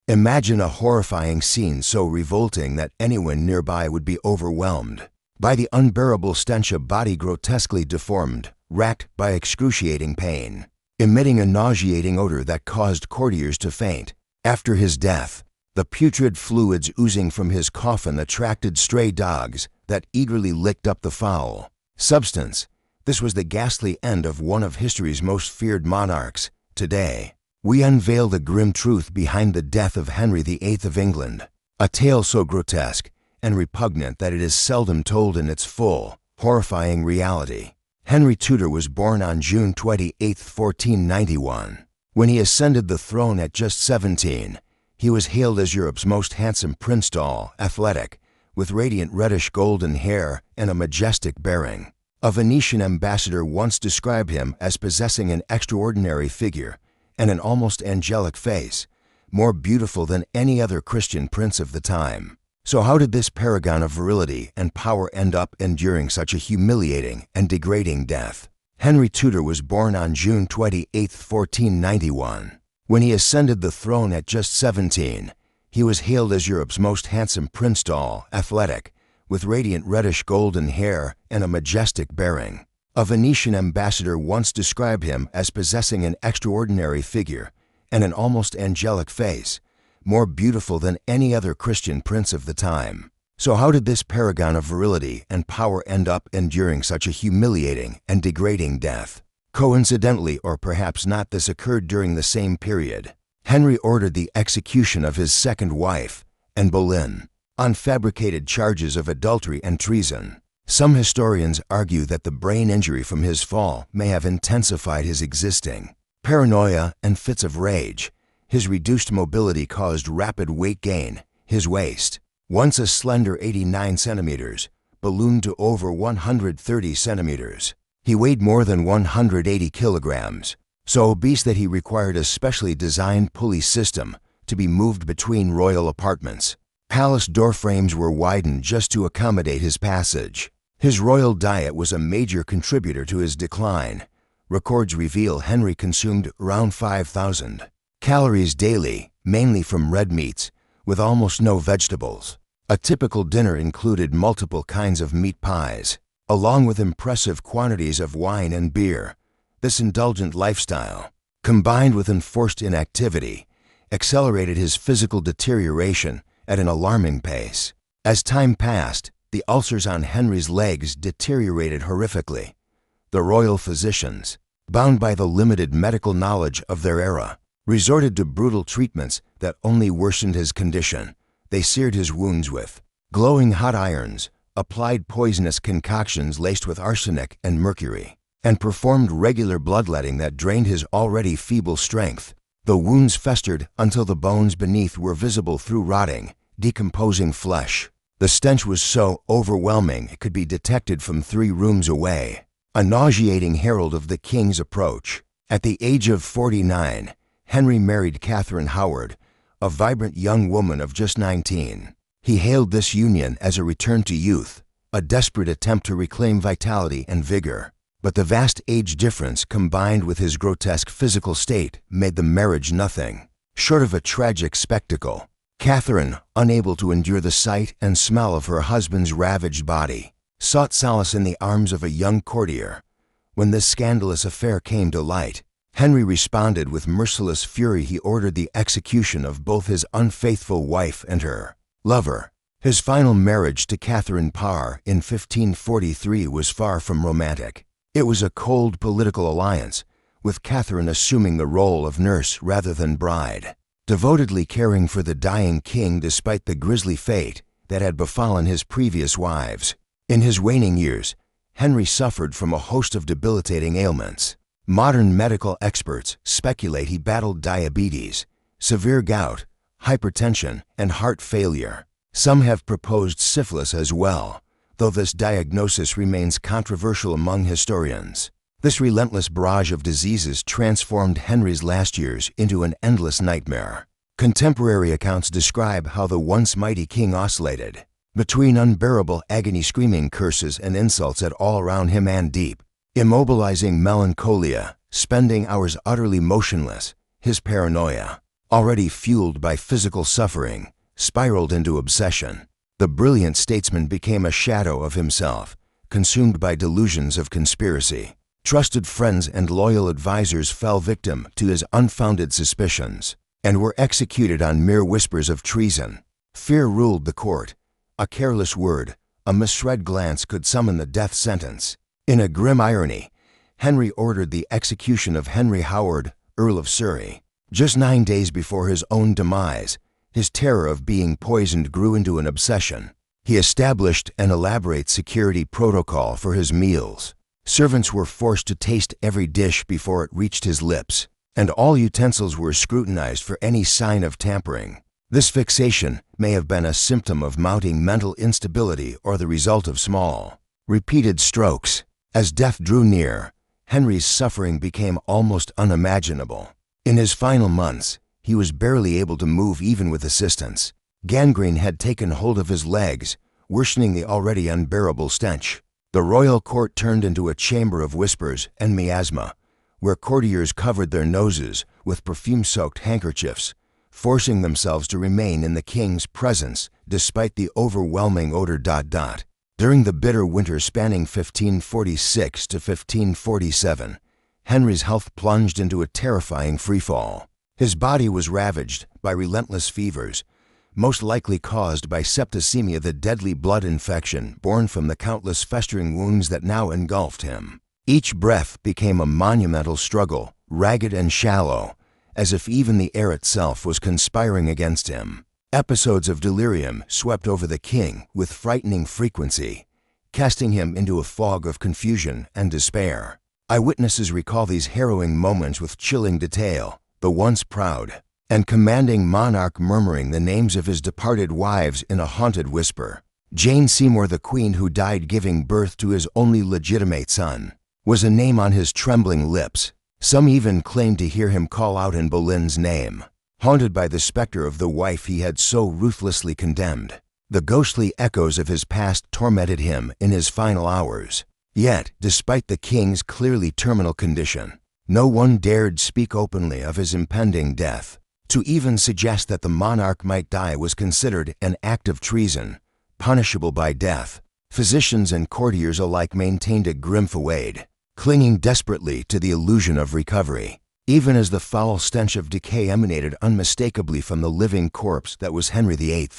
Imagine a horrifying scene so revolting that anyone nearby would be overwhelmed by the unbearable stench, a body grotesquely deformed, racked by excruciating pain, emitting a nauseating odor that caused courtiers to faint. After his death, the putrid fluids oozing from his coffin attracted stray dogs that eagerly licked up the foul substance. This was the ghastly end of one of history's most feared monarchs. Today, we unveil the grim truth behind the death of Henry VIII of England, a tale so grotesque and repugnant that it is seldom told in its full, horrifying reality. Henry Tudor was born on June 28, 1491. When he ascended the throne at just 17, he was hailed as Europe's most handsome prince, tall, athletic, with radiant reddish-golden hair and a majestic bearing. A Venetian ambassador once described him as possessing an extraordinary figure and an almost angelic face, more beautiful than any other Christian prince of the time. So how did this paragon of virility and power end up enduring such a humiliating and degrading death? Henry Tudor was born on June 28, 1491. When he ascended the throne at just 17, he was hailed as Europe's most handsome prince, tall, athletic, with radiant reddish-golden hair and a majestic bearing. A Venetian ambassador once described him as possessing an extraordinary figure and an almost angelic face, more beautiful than any other Christian prince of the time. So how did this paragon of virility and power end up enduring such a humiliating and degrading death? Coincidentally, or perhaps not, this occurred during the same period. Henry ordered the execution of his second wife, Anne Boleyn, on fabricated charges of adultery and treason. Some historians argue that the brain injury from his fall may have intensified his existing paranoia and fits of rage. His reduced mobility caused rapid weight gain. His waist, once a slender 89 centimeters, ballooned to over 130 centimeters. He weighed more than 180 kilograms, so obese that he required a specially designed pulley system to be moved between royal apartments. Palace door frames were widened just to accommodate his passage. His royal diet was a major contributor to his decline. Records reveal Henry consumed around 5,000 calories daily, mainly from red meats, with almost no vegetables. A typical dinner included multiple kinds of meat pies, along with impressive quantities of wine and beer. This indulgent lifestyle, combined with enforced inactivity, accelerated his physical deterioration at an alarming pace. As time passed, the ulcers on Henry's legs deteriorated horrifically. The royal physicians, bound by the limited medical knowledge of their era, resorted to brutal treatments that only worsened his condition. They seared his wounds with glowing hot irons, applied poisonous concoctions laced with arsenic and mercury, and performed regular bloodletting that drained his already feeble strength. The wounds festered until the bones beneath were visible through rotting, decomposing flesh. The stench was so overwhelming it could be detected from 3 rooms away, a nauseating herald of the king's approach. At the age of 49, Henry married Catherine Howard, a vibrant young woman of just 19. He hailed this union as a return to youth, a desperate attempt to reclaim vitality and vigor. But the vast age difference combined with his grotesque physical state made the marriage nothing short of a tragic spectacle. Catherine, unable to endure the sight and smell of her husband's ravaged body, sought solace in the arms of a young courtier. When this scandalous affair came to light, Henry responded with merciless fury. He ordered the execution of both his unfaithful wife and her lover. His final marriage to Catherine Parr in 1543 was far from romantic. It was a cold political alliance, with Catherine assuming the role of nurse rather than bride, devotedly caring for the dying king despite the grisly fate that had befallen his previous wives. In his waning years, Henry suffered from a host of debilitating ailments. Modern medical experts speculate he battled diabetes, severe gout, hypertension, and heart failure. Some have proposed syphilis as well, though this diagnosis remains controversial among historians. This relentless barrage of diseases transformed Henry's last years into an endless nightmare. Contemporary accounts describe how the once mighty king oscillated between unbearable agony, screaming curses and insults at all around him, and deep, immobilizing melancholia, spending hours utterly motionless. His paranoia, already fueled by physical suffering, spiraled into obsession. The brilliant statesman became a shadow of himself, consumed by delusions of conspiracy. Trusted friends and loyal advisors fell victim to his unfounded suspicions and were executed on mere whispers of treason. Fear ruled the court. A careless word, a misread glance could summon the death sentence. In a grim irony, Henry ordered the execution of Henry Howard, Earl of Surrey. Just 9 days before his own demise, his terror of being poisoned grew into an obsession. He established an elaborate security protocol for his meals. Servants were forced to taste every dish before it reached his lips, and all utensils were scrutinized for any sign of tampering. This fixation may have been a symptom of mounting mental instability or the result of small, repeated strokes. As death drew near, Henry's suffering became almost unimaginable. In his final months, he was barely able to move even with assistance. Gangrene had taken hold of his legs, worsening the already unbearable stench. The royal court turned into a chamber of whispers and miasma, where courtiers covered their noses with perfume-soaked handkerchiefs, forcing themselves to remain in the king's presence despite the overwhelming odor. During the bitter winter spanning 1546 to 1547, Henry's health plunged into a terrifying freefall. His body was ravaged by relentless fevers, most likely caused by septicemia, the deadly blood infection born from the countless festering wounds that now engulfed him. Each breath became a monumental struggle, ragged and shallow, as if even the air itself was conspiring against him. Episodes of delirium swept over the king with frightening frequency, casting him into a fog of confusion and despair. Eyewitnesses recall these harrowing moments with chilling detail, the once proud and commanding monarch murmuring the names of his departed wives in a haunted whisper. Jane Seymour, the queen who died giving birth to his only legitimate son, was a name on his trembling lips. Some even claimed to hear him call out in Boleyn's name. Haunted by the specter of the wife he had so ruthlessly condemned, the ghostly echoes of his past tormented him in his final hours. Yet, despite the king's clearly terminal condition, no one dared speak openly of his impending death. To even suggest that the monarch might die was considered an act of treason, punishable by death. Physicians and courtiers alike maintained a grim fawade, clinging desperately to the illusion of recovery, even as the foul stench of decay emanated unmistakably from the living corpse that was Henry VIII.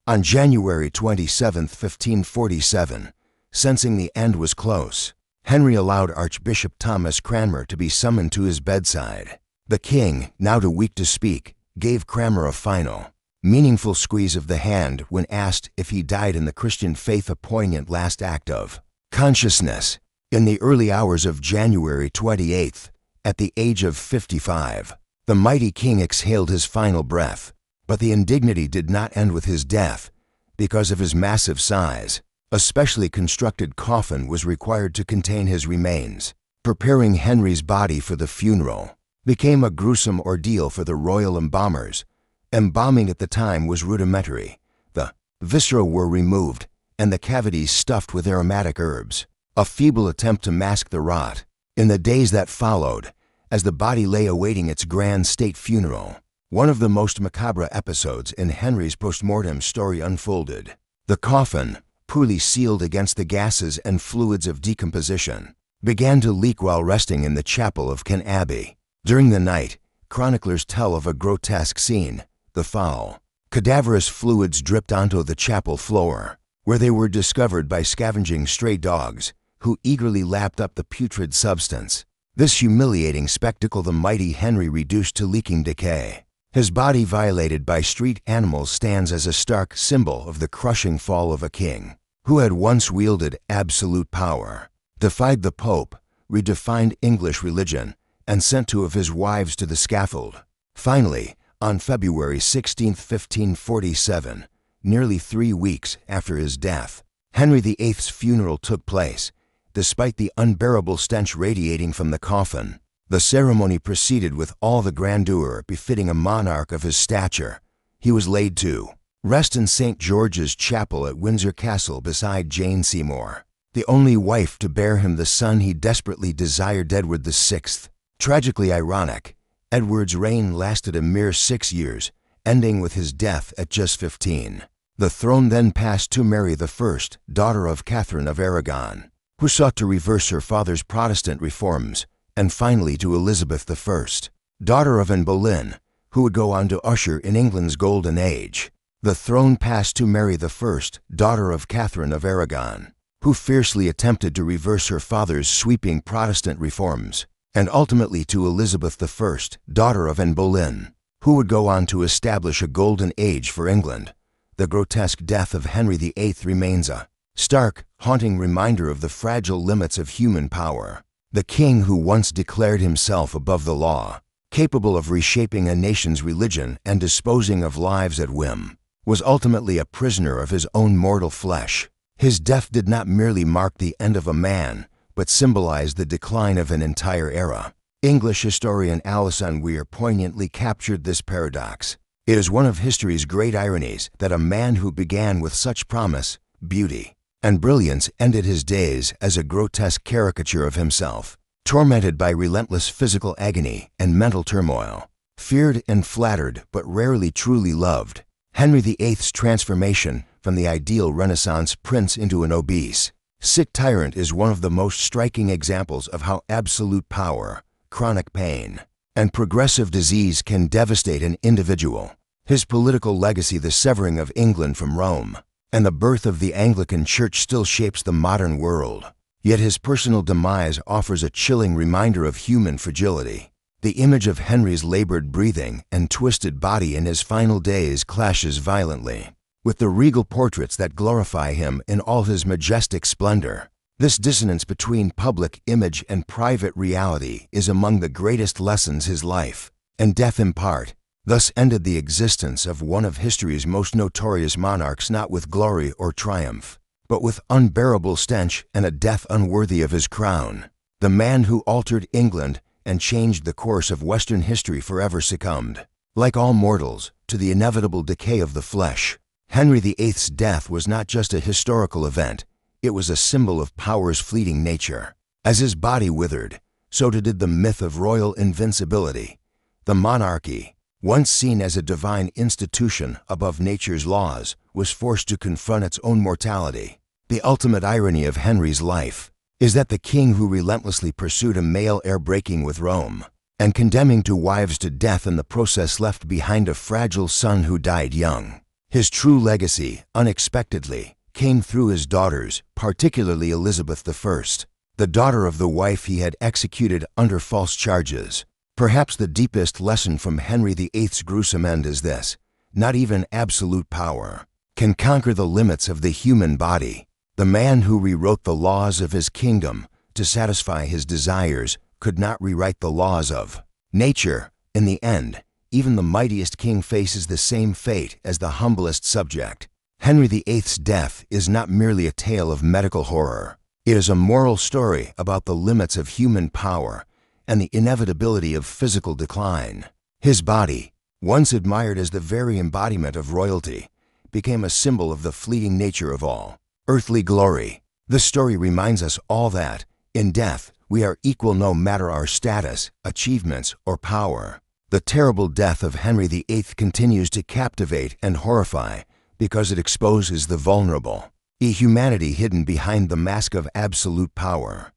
On January 27, 1547, sensing the end was close, Henry allowed Archbishop Thomas Cranmer to be summoned to his bedside. The king, now too weak to speak, gave Cranmer a final, meaningful squeeze of the hand when asked if he died in the Christian faith, a poignant last act of consciousness. In the early hours of January 28th, at the age of 55, the mighty king exhaled his final breath. But the indignity did not end with his death. Because of his massive size, a specially constructed coffin was required to contain his remains. Preparing Henry's body for the funeral became a gruesome ordeal for the royal embalmers. Embalming at the time was rudimentary. The viscera were removed and the cavities stuffed with aromatic herbs, a feeble attempt to mask the rot. In the days that followed, as the body lay awaiting its grand state funeral, one of the most macabre episodes in Henry's post-mortem story unfolded. The coffin, poorly sealed against the gases and fluids of decomposition, began to leak while resting in the chapel of Ken Abbey. During the night, chroniclers tell of a grotesque scene. The foul, cadaverous fluids dripped onto the chapel floor, where they were discovered by scavenging stray dogs, who eagerly lapped up the putrid substance. This humiliating spectacle the mighty Henry reduced to leaking decay. His body violated by street animals stands as a stark symbol of the crushing fall of a king who had once wielded absolute power, defied the Pope, redefined English religion, and sent two of his wives to the scaffold. Finally, on February 16, 1547, nearly 3 weeks after his death, Henry VIII's funeral took place. Despite the unbearable stench radiating from the coffin, the ceremony proceeded with all the grandeur befitting a monarch of his stature. He was laid to rest in St. George's Chapel at Windsor Castle beside Jane Seymour, the only wife to bear him the son he desperately desired, Edward VI. Tragically ironic, Edward's reign lasted a mere 6 years, ending with his death at just 15. The throne then passed to Mary I, daughter of Catherine of Aragon, who sought to reverse her father's Protestant reforms, and finally to Elizabeth I, daughter of Anne Boleyn, who would go on to usher in England's golden age. The throne passed to Mary I, daughter of Catherine of Aragon, who fiercely attempted to reverse her father's sweeping Protestant reforms, and ultimately to Elizabeth I, daughter of Anne Boleyn, who would go on to establish a golden age for England. The grotesque death of Henry VIII remains a stark, haunting reminder of the fragile limits of human power. The king who once declared himself above the law, capable of reshaping a nation's religion and disposing of lives at whim, was ultimately a prisoner of his own mortal flesh. His death did not merely mark the end of a man, but symbolized the decline of an entire era. English historian Alison Weir poignantly captured this paradox. It is one of history's great ironies that a man who began with such promise, beauty, and brilliance ended his days as a grotesque caricature of himself, tormented by relentless physical agony and mental turmoil. Feared and flattered but rarely truly loved, Henry VIII's transformation from the ideal Renaissance prince into an obese, sick tyrant is one of the most striking examples of how absolute power, chronic pain, and progressive disease can devastate an individual. His political legacy, the severing of England from Rome, and the birth of the Anglican Church still shapes the modern world. Yet his personal demise offers a chilling reminder of human fragility. The image of Henry's labored breathing and twisted body in his final days clashes violently with the regal portraits that glorify him in all his majestic splendor. This dissonance between public image and private reality is among the greatest lessons his life and death impart. Thus ended the existence of one of history's most notorious monarchs, not with glory or triumph, but with unbearable stench and a death unworthy of his crown. The man who altered England and changed the course of Western history forever succumbed, like all mortals, to the inevitable decay of the flesh. Henry VIII's death was not just a historical event, it was a symbol of power's fleeting nature. As his body withered, so did the myth of royal invincibility. The monarchy, once seen as a divine institution above nature's laws, was forced to confront its own mortality. The ultimate irony of Henry's life is that the king who relentlessly pursued a male heir breaking with Rome, and condemning two wives to death in the process, left behind a fragile son who died young. His true legacy, unexpectedly, came through his daughters, particularly Elizabeth I, the daughter of the wife he had executed under false charges. Perhaps the deepest lesson from Henry VIII's gruesome end is this: not even absolute power can conquer the limits of the human body. The man who rewrote the laws of his kingdom to satisfy his desires could not rewrite the laws of nature. In the end, even the mightiest king faces the same fate as the humblest subject. Henry VIII's death is not merely a tale of medical horror. It is a moral story about the limits of human power and the inevitability of physical decline. His body, once admired as the very embodiment of royalty, became a symbol of the fleeting nature of all earthly glory. The story reminds us all that, in death, we are equal no matter our status, achievements, or power. The terrible death of Henry VIII continues to captivate and horrify because it exposes the vulnerable, a humanity hidden behind the mask of absolute power.